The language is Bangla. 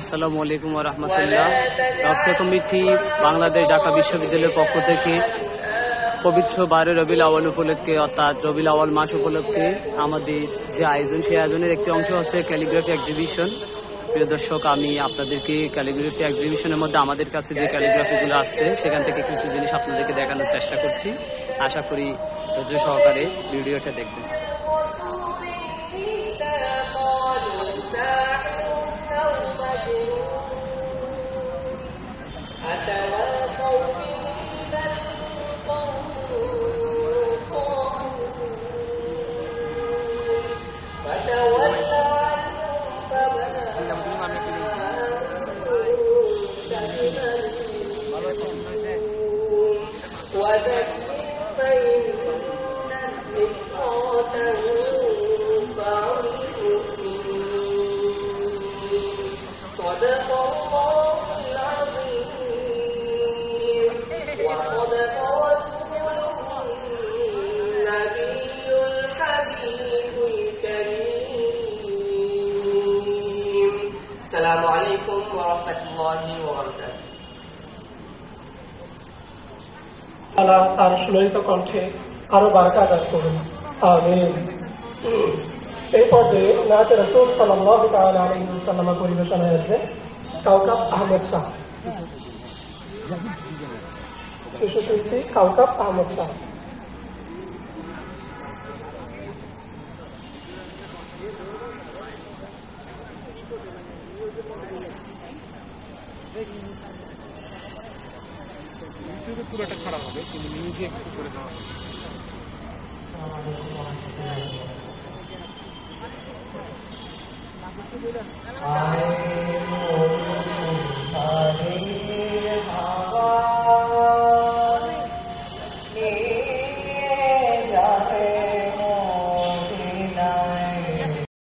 আসসালামু আলাইকুম ওয়া রাহমাতুল্লাহ। রাষ্ট্রীয় কমিটি বাংলাদেশ ঢাকা বিশ্ববিদ্যালয়ের পক্ষ থেকে পবিত্র 12 রবিউল আউয়াল উপলক্ষে অর্থাৎ রবিউল আউয়াল মাস উপলক্ষে আমাদের যে আয়োজন, সেই আয়োজনের একটি অংশ হচ্ছে ক্যালিগ্রাফি এক্সিবিশন। প্রিয় দর্শক, আমি আপনাদেরকে ক্যালিগ্রাফি এক্সিবিশনের মধ্যে আমাদের কাছে যে ক্যালিগ্রাফিগুলো আসছে সেখান থেকে কিছু জিনিস আপনাদেরকে দেখানোর চেষ্টা করছি। আশা করি ধৈর্য সহকারে ভিডিওটা দেখবেন। السلام عليكم ورحمة الله وبركاته. আল্লাহ তার সুললিত কণ্ঠে আরো বারাকা দান করুন, আমিন। এই পর্যায়ে নাতে রাসূল সাল্লাল্লাহু তাআলা আলাইহি ওয়াসাল্লাম পরিবেশনায় আসবে কাওকাব আহমদ শাহ, শিশুশিল্পী কাওকাব আহমদ শাহ। ইউটিউবে পুরোটা ছাড়া হবে, কিন্তু মিউজিক একটু করে দেওয়া হবে।